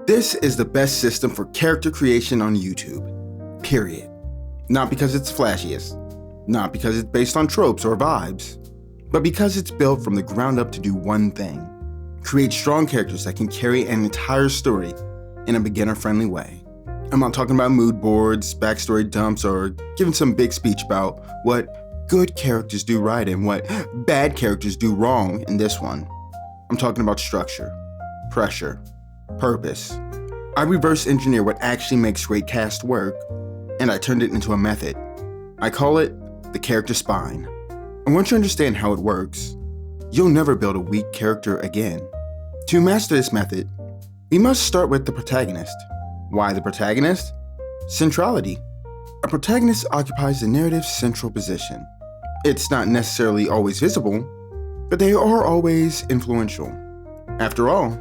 This is the best system for character creation on YouTube, period. Not because it's flashiest, not because it's based on tropes or vibes, but because it's built from the ground up to do one thing: create strong characters that can carry an entire story in a beginner-friendly way. I'm not talking about mood boards, backstory dumps, or giving some big speech about what good characters do right and what bad characters do wrong in this one. I'm talking about structure, pressure, purpose. I reverse engineer what actually makes great cast work, and I turned it into a method. I call it the character spine. And once you understand how it works, you'll never build a weak character again. To master this method, we must start with the protagonist. Why the protagonist? Centrality. A protagonist occupies the narrative's central position. It's not necessarily always visible, but they are always influential. After all,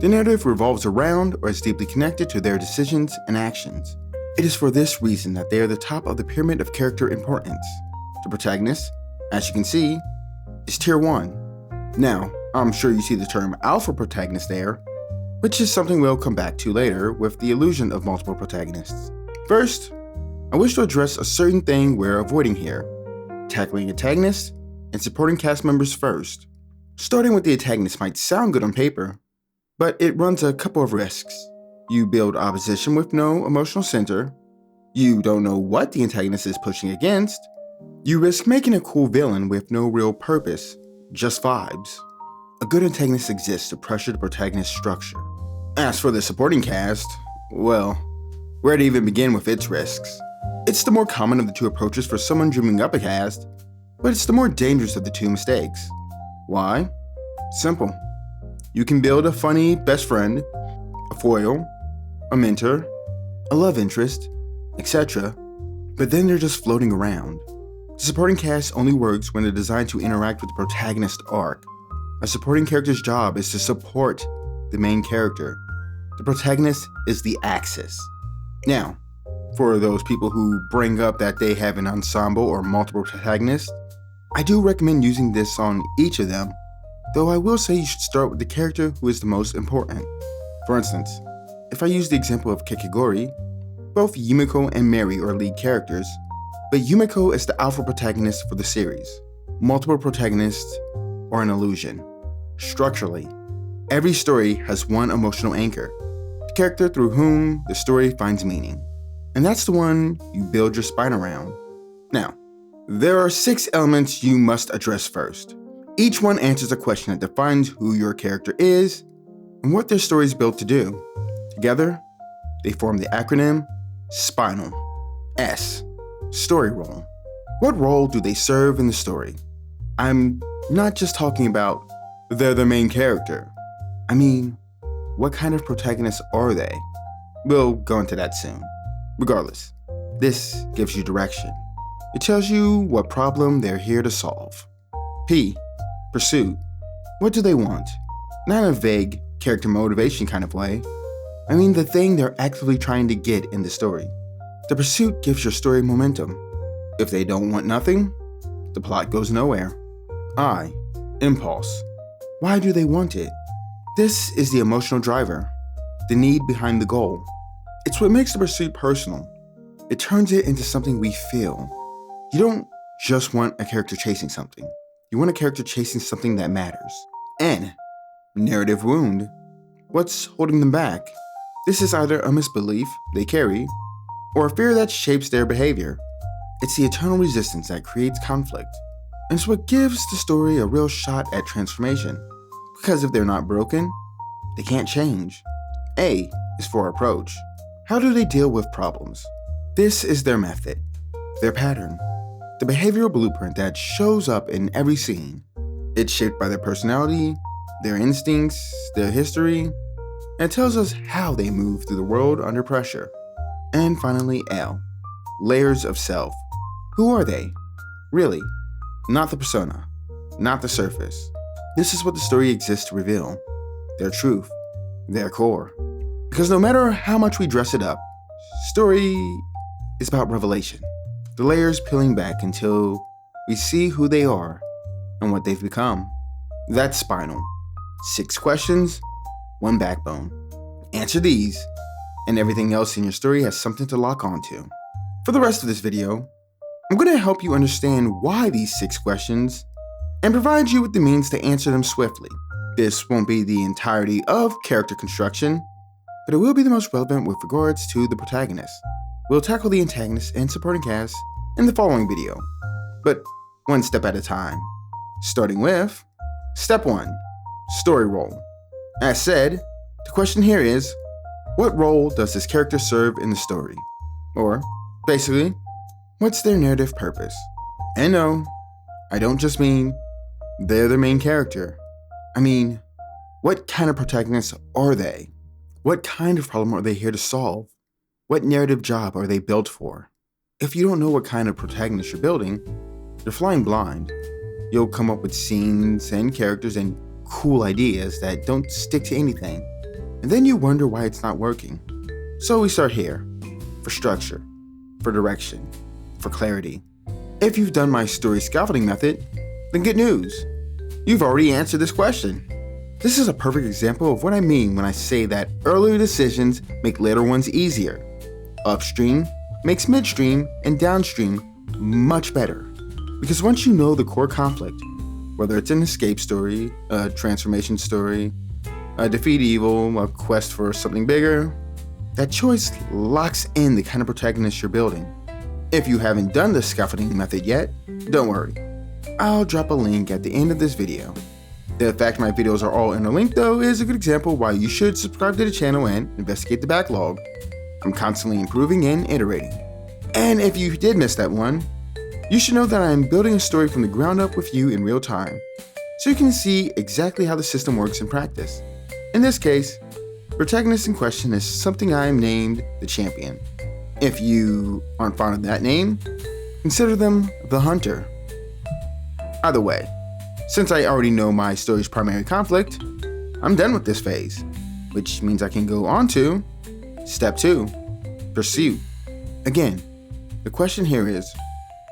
the narrative revolves around or is deeply connected to their decisions and actions. It is for this reason that they are the top of the pyramid of character importance. The protagonist, as you can see, is tier 1. Now, I'm sure you see the term alpha protagonist there, which is something we'll come back to later with the illusion of multiple protagonists. First, I wish to address a certain thing we're avoiding here: tackling antagonists and supporting cast members first. Starting with the antagonist might sound good on paper, but it runs a couple of risks. You build opposition with no emotional center. You don't know what the antagonist is pushing against. You risk making a cool villain with no real purpose, just vibes. A good antagonist exists to pressure the protagonist's structure. As for the supporting cast, well, where to even begin with its risks? It's the more common of the two approaches for someone dreaming up a cast, but it's the more dangerous of the two mistakes. Why? Simple. You can build a funny best friend, a foil, a mentor, a love interest, etc., but then they're just floating around. The supporting cast only works when they're designed to interact with the protagonist arc. A supporting character's job is to support the main character. The protagonist is the axis. Now, for those people who bring up that they have an ensemble or multiple protagonists, I do recommend using this on each of them, though I will say you should start with the character who is the most important. For instance, if I use the example of Kikigori, both Yumiko and Mary are lead characters, but Yumiko is the alpha protagonist for the series. Multiple protagonists are an illusion. Structurally, every story has one emotional anchor, the character through whom the story finds meaning. And that's the one you build your spine around. Now, there are 6 elements you must address first. Each one answers a question that defines who your character is and what their story is built to do. Together, they form the acronym SPINAL. S. Story role. What role do they serve in the story? I'm not just talking about they're the main character. I mean, what kind of protagonists are they? We'll go into that soon. Regardless, this gives you direction. It tells you what problem they're here to solve. P. Pursuit. What do they want? Not in a vague character motivation kind of way. I mean the thing they're actively trying to get in the story. The pursuit gives your story momentum. If they don't want nothing, the plot goes nowhere. I. Impulse. Why do they want it? This is the emotional driver, the need behind the goal. It's what makes the pursuit personal. It turns it into something we feel. You don't just want a character chasing something. You want a character chasing something that matters. N. Narrative wound. What's holding them back? This is either a misbelief they carry or a fear that shapes their behavior. It's the eternal resistance that creates conflict. And it's what gives the story a real shot at transformation. Because if they're not broken, they can't change. A is for approach. How do they deal with problems? This is their method, their pattern, the behavioral blueprint that shows up in every scene. It's shaped by their personality, their instincts, their history, and it tells us how they move through the world under pressure. And finally, L. Layers of self. Who are they? Really, not the persona, not the surface. This is what the story exists to reveal. Their truth, their core. Because no matter how much we dress it up, story is about revelation. The layers peeling back until we see who they are and what they've become. That's Spinal. 6 questions, 1 backbone. Answer these, and everything else in your story has something to lock onto. For the rest of this video, I'm going to help you understand why these 6 questions and provide you with the means to answer them swiftly. This won't be the entirety of character construction, but it will be the most relevant with regards to the protagonist. We'll tackle the antagonist and supporting cast in the following video, but one step at a time. Starting with Step 1, Story Role. As said, the question here is, what role does this character serve in the story? Or, basically, what's their narrative purpose? And no, I don't just mean they're the main character. I mean, what kind of protagonists are they? What kind of problem are they here to solve? What narrative job are they built for? If you don't know what kind of protagonist you're building, you're flying blind. You'll come up with scenes and characters and cool ideas that don't stick to anything, and then you wonder why it's not working. So we start here, for structure, for direction, for clarity. If you've done my story scaffolding method, then good news. You've already answered this question. This is a perfect example of what I mean when I say that earlier decisions make later ones easier. Upstream makes midstream and downstream much better. Because once you know the core conflict, whether it's an escape story, a transformation story, a defeat evil, a quest for something bigger, that choice locks in the kind of protagonist you're building. If you haven't done the scaffolding method yet, don't worry. I'll drop a link at the end of this video. The fact my videos are all interlinked though is a good example why you should subscribe to the channel and investigate the backlog. I'm constantly improving and iterating. And if you did miss that one, you should know that I am building a story from the ground up with you in real time, so you can see exactly how the system works in practice. In this case, the protagonist in question is something I am named the Champion. If you aren't fond of that name, consider them the Hunter. Either way, since I already know my story's primary conflict, I'm done with this phase, which means I can go on to Step 2, Pursuit. Again, the question here is,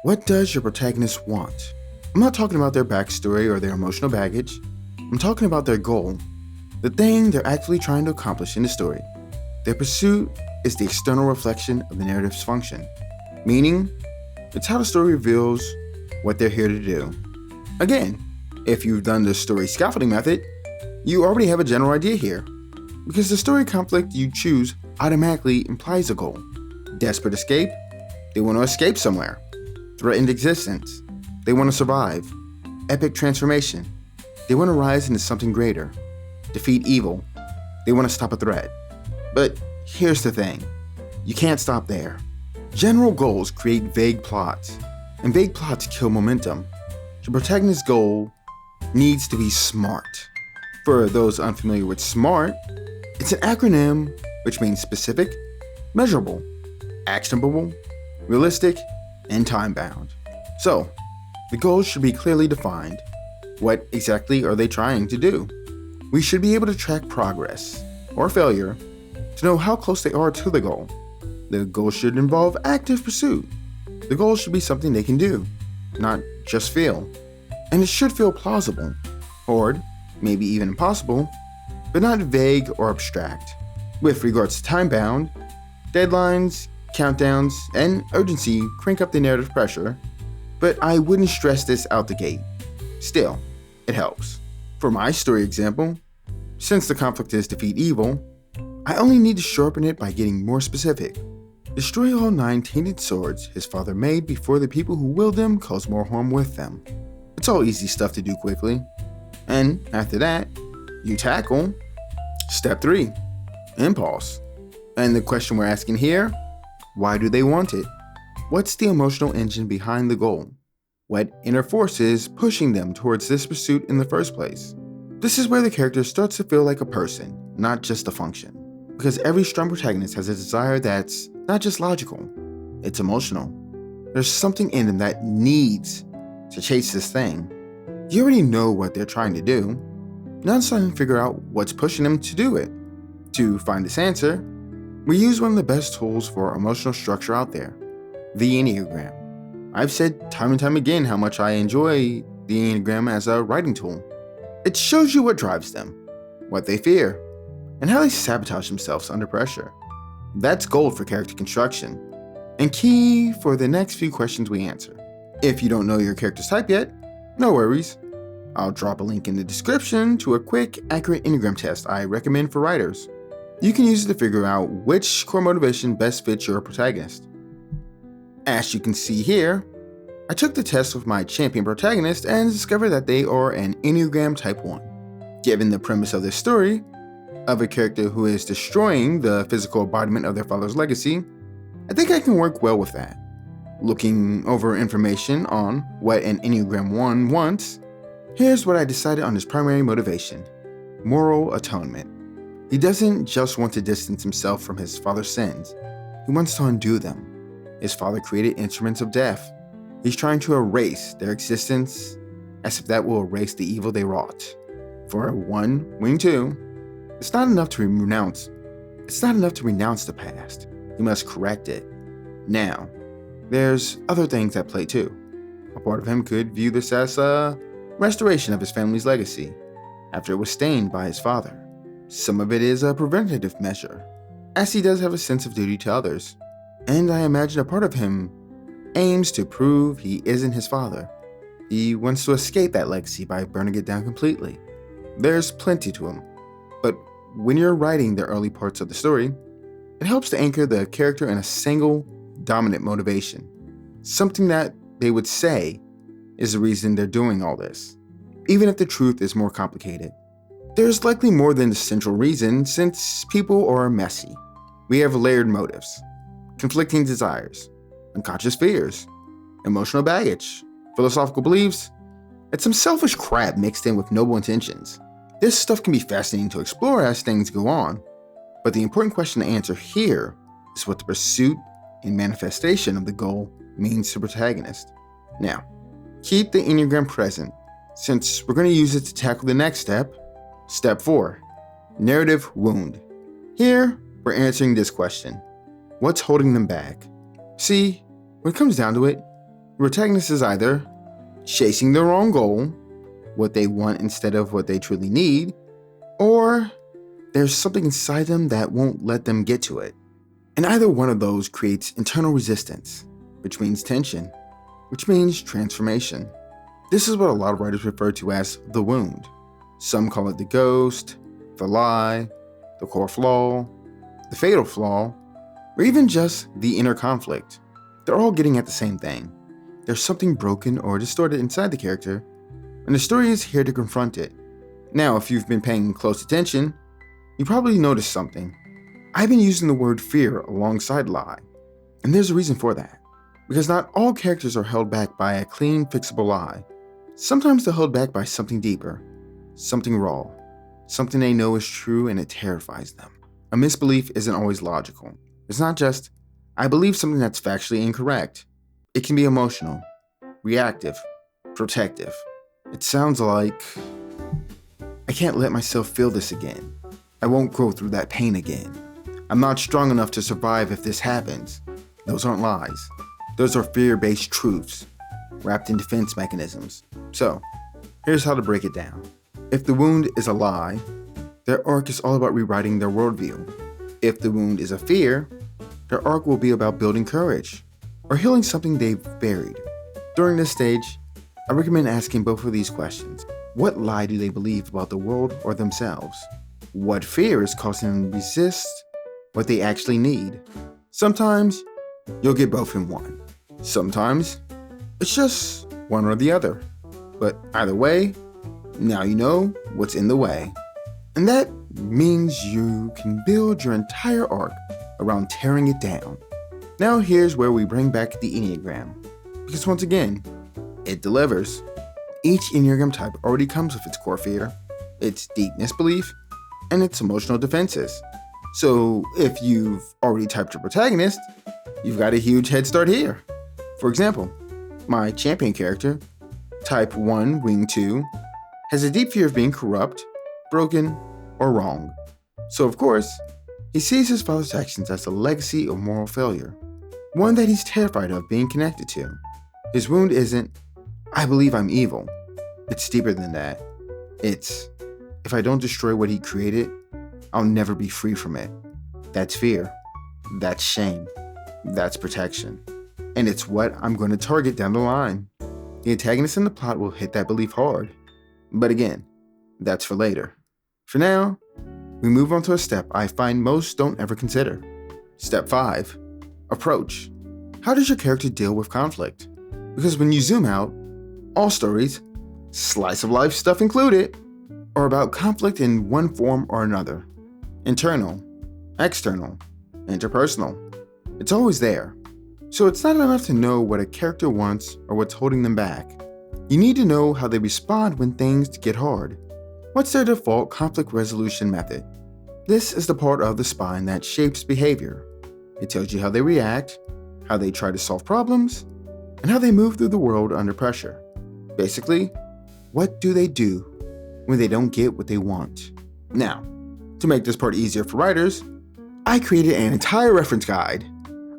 what does your protagonist want? I'm not talking about their backstory or their emotional baggage. I'm talking about their goal, the thing they're actually trying to accomplish in the story. Their pursuit is the external reflection of the narrative's function, meaning it's how the story reveals what they're here to do. Again, if you've done the story scaffolding method, you already have a general idea here, because the story conflict you choose automatically implies a goal. Desperate escape, they want to escape somewhere. Threatened existence, they want to survive. Epic transformation, they want to rise into something greater. Defeat evil, they want to stop a threat. But here's the thing, you can't stop there. General goals create vague plots, and vague plots kill momentum. The protagonist's goal needs to be SMART. For those unfamiliar with SMART, it's an acronym which means specific, measurable, actionable, realistic, and time-bound. So, the goals should be clearly defined. What exactly are they trying to do? We should be able to track progress, or failure, to know how close they are to the goal. The goal should involve active pursuit. The goal should be something they can do, not just feel. And it should feel plausible, or maybe even impossible, but not vague or abstract. With regards to time-bound, deadlines, countdowns, and urgency crank up the narrative pressure, but I wouldn't stress this out the gate. Still, it helps. For my story example, since the conflict is defeat evil, I only need to sharpen it by getting more specific. Destroy all 9 tainted swords his father made before the people who wield them cause more harm with them. It's all easy stuff to do quickly. And after that, you tackle Step 3, Impulse. And the question we're asking here, why do they want it? What's the emotional engine behind the goal? What inner force is pushing them towards this pursuit in the first place? This is where the character starts to feel like a person, not just a function. Because every strong protagonist has a desire that's not just logical, it's emotional. There's something in them that needs to chase this thing. You already know what they're trying to do. Now it's time to figure out what's pushing them to do it. To find this answer, we use one of the best tools for emotional structure out there, the Enneagram. I've said time and time again how much I enjoy the Enneagram as a writing tool. It shows you what drives them, what they fear, and how they sabotage themselves under pressure. That's gold for character construction, and key for the next few questions we answer. If you don't know your character's type yet, no worries. I'll drop a link in the description to a quick, accurate Enneagram test I recommend for writers. You can use it to figure out which core motivation best fits your protagonist. As you can see here, I took the test with my champion protagonist and discovered that they are an Enneagram Type 1. Given the premise of this story, of a character who is destroying the physical embodiment of their father's legacy, I think I can work well with that. Looking over information on what an Enneagram 1 wants, here's what I decided on his primary motivation: moral atonement. He doesn't just want to distance himself from his father's sins, he wants to undo them. His father created instruments of death. He's trying to erase their existence as if that will erase the evil they wrought. For a 1 wing 2, it's not enough to renounce the past. He must correct it. Now, there's other things at play too. A part of him could view this as a restoration of his family's legacy after it was stained by his father. Some of it is a preventative measure, as he does have a sense of duty to others. And I imagine a part of him aims to prove he isn't his father. He wants to escape that legacy by burning it down completely. There's plenty to him, but when you're writing the early parts of the story, it helps to anchor the character in a single dominant motivation, something that they would say is the reason they're doing all this. Even if the truth is more complicated, there's likely more than the central reason, since people are messy. We have layered motives, conflicting desires, unconscious fears, emotional baggage, philosophical beliefs, and some selfish crap mixed in with noble intentions. This stuff can be fascinating to explore as things go on, but the important question to answer here is what the pursuit and manifestation of the goal means to the protagonist. Now, keep the Enneagram present, since we're going to use it to tackle the next step, Step 4, Narrative Wound. Here, we're answering this question: what's holding them back? See, when it comes down to it, the protagonist is either chasing the wrong goal, what they want instead of what they truly need, or there's something inside them that won't let them get to it. And either one of those creates internal resistance, which means tension, which means transformation. This is what a lot of writers refer to as the wound. Some call it the ghost, the lie, the core flaw, the fatal flaw, or even just the inner conflict. They're all getting at the same thing. There's something broken or distorted inside the character, and the story is here to confront it. Now, if you've been paying close attention, you probably noticed something. I've been using the word fear alongside lie, and there's a reason for that. Because not all characters are held back by a clean, fixable lie. Sometimes they're held back by something deeper, something raw, something they know is true and it terrifies them. A misbelief isn't always logical. It's not just, I believe something that's factually incorrect. It can be emotional, reactive, protective. It sounds like, I can't let myself feel this again. I won't go through that pain again. I'm not strong enough to survive if this happens. Those aren't lies. Those are fear-based truths, wrapped in defense mechanisms. So, here's how to break it down. If the wound is a lie, their arc is all about rewriting their worldview. If the wound is a fear, their arc will be about building courage, or healing something they've buried. During this stage, I recommend asking both of these questions. What lie do they believe about the world or themselves? What fear is causing them to resist what they actually need? Sometimes, you'll get both in one. Sometimes, it's just one or the other. But either way, now you know what's in the way. And that means you can build your entire arc around tearing it down. Now here's where we bring back the Enneagram. Because once again, it delivers. Each Enneagram type already comes with its core fear, its deep misbelief, and its emotional defenses. So if you've already typed your protagonist, you've got a huge head start here. For example, my champion character, type 1, wing 2, has a deep fear of being corrupt, broken, or wrong. So of course, he sees his father's actions as a legacy of moral failure, one that he's terrified of being connected to. His wound isn't, I believe I'm evil. It's deeper than that. It's, if I don't destroy what he created, I'll never be free from it. That's fear. That's shame. That's protection. And it's what I'm going to target down the line. The antagonist in the plot will hit that belief hard. But again, that's for later. For now, we move on to a step I find most don't ever consider. Step 5. Approach. How does your character deal with conflict? Because when you zoom out, all stories, slice of life stuff included, are about conflict in one form or another. Internal, external, interpersonal. It's always there. So it's not enough to know what a character wants or what's holding them back. You need to know how they respond when things get hard. What's their default conflict resolution method? This is the part of the spine that shapes behavior. It tells you how they react, how they try to solve problems, and how they move through the world under pressure. Basically, what do they do when they don't get what they want? Now, to make this part easier for writers, I created an entire reference guide.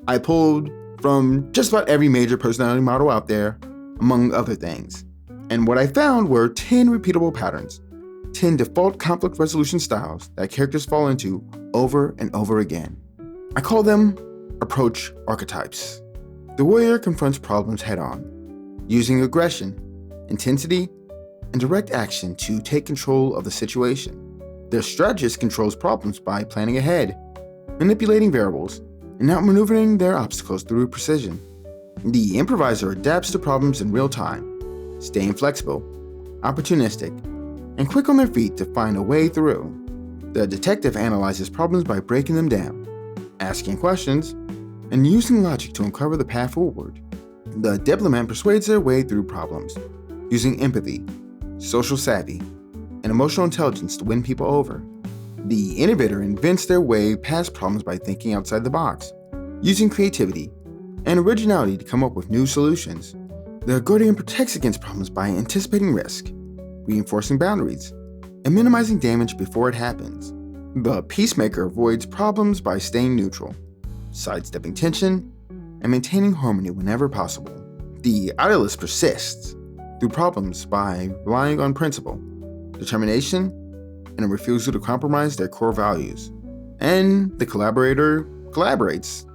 I pulled from just about every major personality model out there, among other things. And what I found were 10 repeatable patterns, 10 default conflict resolution styles that characters fall into over and over again. I call them approach archetypes. The warrior confronts problems head-on, using aggression, intensity, and direct action to take control of the situation. The strategist controls problems by planning ahead, manipulating variables, and outmaneuvering their obstacles through precision. The improviser adapts to problems in real time, staying flexible, opportunistic, and quick on their feet to find a way through. The detective analyzes problems by breaking them down, asking questions, and using logic to uncover the path forward. The diplomat persuades their way through problems, using empathy, social savvy, and emotional intelligence to win people over. The innovator invents their way past problems by thinking outside the box, using creativity and originality to come up with new solutions. The guardian protects against problems by anticipating risk, reinforcing boundaries, and minimizing damage before it happens. The peacemaker avoids problems by staying neutral, sidestepping tension, and maintaining harmony whenever possible. The idealist persists through problems by relying on principle, determination, and a refusal to compromise their core values. And the collaborator collaborates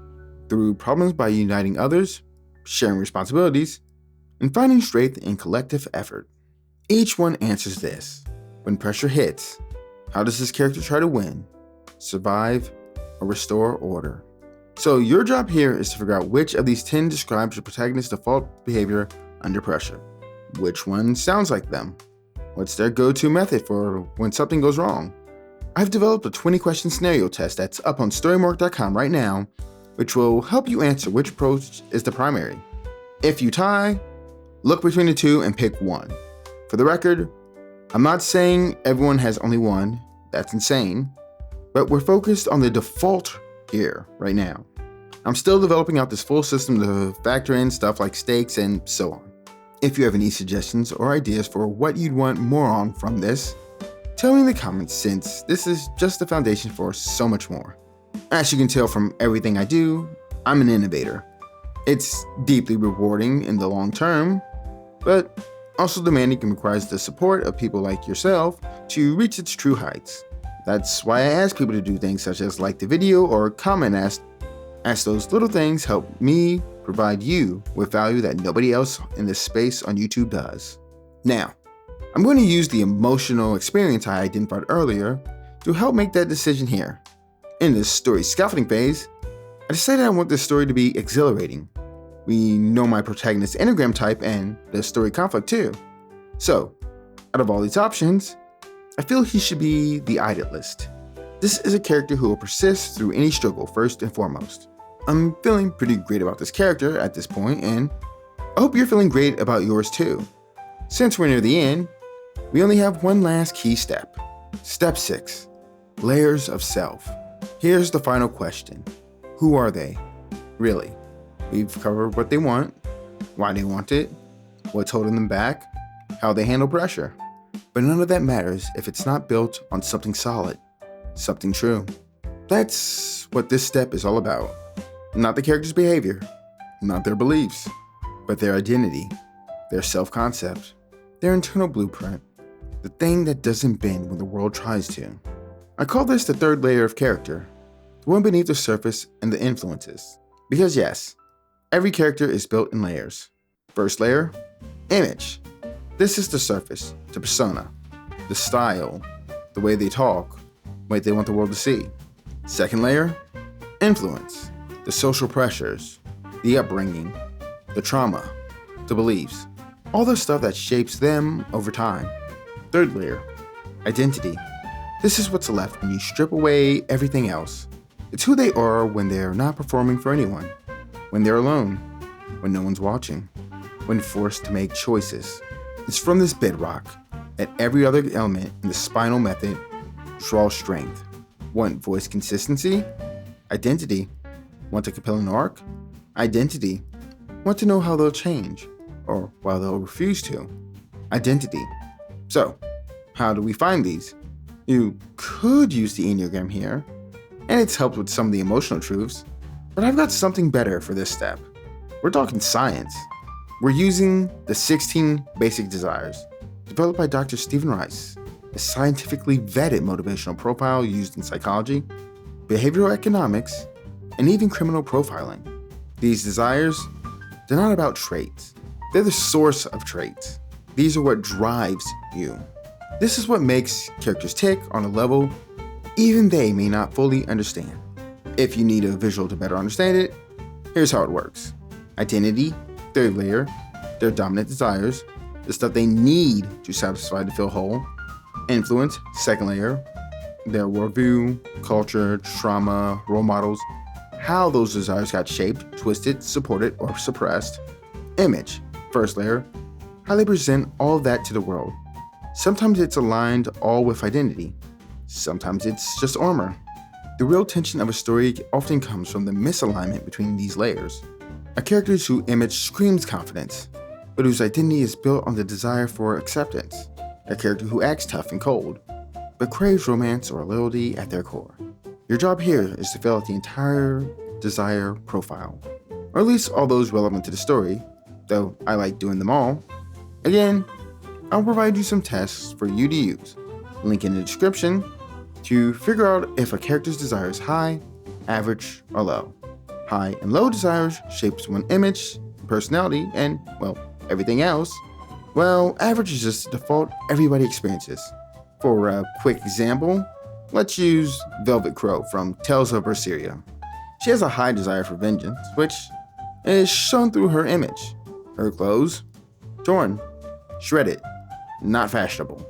through problems by uniting others, sharing responsibilities, and finding strength in collective effort. Each one answers this. When pressure hits, how does this character try to win, survive, or restore order? So your job here is to figure out which of these 10 describes your protagonist's default behavior under pressure. Which one sounds like them? What's their go-to method for when something goes wrong? I've developed a 20-question scenario test that's up on storymark.com right now, which will help you answer which approach is the primary. If you tie, look between the two and pick one. For the record, I'm not saying everyone has only one, that's insane, but we're focused on the default here right now. I'm still developing out this full system to factor in stuff like stakes and so on. If you have any suggestions or ideas for what you'd want more on from this, tell me in the comments, since this is just the foundation for so much more. As you can tell from everything I do, I'm an innovator. It's deeply rewarding in the long term, but also demanding and requires the support of people like yourself to reach its true heights. That's why I ask people to do things such as like the video or comment, as those little things help me provide you with value that nobody else in this space on YouTube does. Now, I'm going to use the emotional experience I identified earlier to help make that decision here. In this story scaffolding phase, I decided I want this story to be exhilarating. We know my protagonist's enneagram type and the story conflict too. So, out of all these options, I feel he should be the idealist. This is a character who will persist through any struggle first and foremost. I'm feeling pretty great about this character at this point, and I hope you're feeling great about yours too. Since we're near the end, we only have one last key step. Step 6, layers of self. Here's the final question. Who are they? Really? We've covered what they want, why they want it, what's holding them back, how they handle pressure. But none of that matters if it's not built on something solid, something true. That's what this step is all about. Not the character's behavior, not their beliefs, but their identity, their self-concept, their internal blueprint, the thing that doesn't bend when the world tries to. I call this the third layer of character, the one beneath the surface and the influences. Because yes, every character is built in layers. First layer, image. This is the surface, the persona, the style, the way they talk, what they want the world to see. Second layer, influence. The social pressures, the upbringing, the trauma, the beliefs, all the stuff that shapes them over time. Third layer, identity. This is what's left when you strip away everything else. It's who they are when they're not performing for anyone, when they're alone, when no one's watching, when forced to make choices. It's from this bedrock that every other element in the SPINAL method draws strength. Want voice consistency? Identity. Want a compelling arc? Identity. Want to know how they'll change, or why they'll refuse to? Identity. So, how do we find these? You could use the Enneagram here, and it's helped with some of the emotional truths, but I've got something better for this step. We're talking science. We're using the 16 basic desires, developed by Dr. Stephen Rice, a scientifically vetted motivational profile used in psychology, behavioral economics, and even criminal profiling. These desires, they're not about traits. They're the source of traits. These are what drives you. This is what makes characters tick on a level even they may not fully understand. If you need a visual to better understand it, here's how it works. Identity, third layer, their dominant desires, the stuff they need to satisfy to feel whole. Influence, second layer, their worldview, culture, trauma, role models, how those desires got shaped, twisted, supported, or suppressed. Image, first layer, how they present all of that to the world. Sometimes it's aligned all with identity. Sometimes it's just armor. The real tension of a story often comes from the misalignment between these layers. A character whose image screams confidence, but whose identity is built on the desire for acceptance. A character who acts tough and cold, but craves romance or loyalty at their core. Your job here is to fill out the entire desire profile, or at least all those relevant to the story, though I like doing them all. Again, I'll provide you some tests for you to use, link in the description, to figure out if a character's desire is high, average, or low. High and low desires shapes one image, personality, and, well, everything else. Well, average is just the default everybody experiences. For a quick example, let's use Velvet Crow from Tales of Berseria. She has a high desire for vengeance, which is shown through her image. Her clothes, torn, shredded, not fashionable,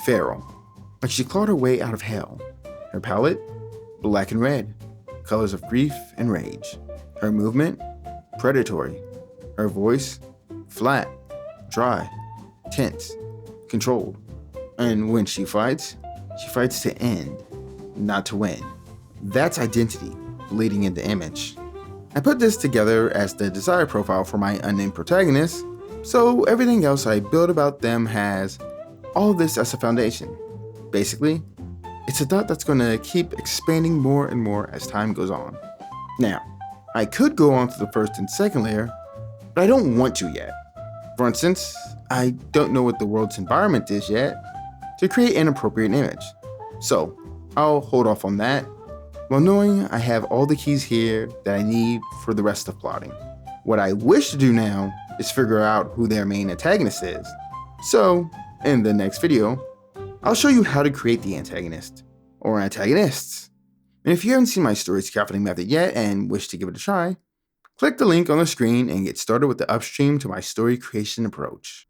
feral, like she clawed her way out of hell. Her palette, black and red, colors of grief and rage. Her movement, predatory. Her voice, flat, dry, tense, controlled. And when she fights to end, not to win. That's identity, bleeding into image. I put this together as the desire profile for my unnamed protagonist, so everything else I build about them has all of this as a foundation. Basically, it's a dot that's going to keep expanding more and more as time goes on. Now, I could go on to the first and second layer, but I don't want to yet. For instance, I don't know what the world's environment is yet to create an appropriate image. So, I'll hold off on that, while knowing I have all the keys here that I need for the rest of plotting. What I wish to do now is figure out who their main antagonist is. So, in the next video, I'll show you how to create the antagonist, or antagonists. And if you haven't seen my story scaffolding method yet and wish to give it a try, click the link on the screen and get started with the upstream to my story creation approach.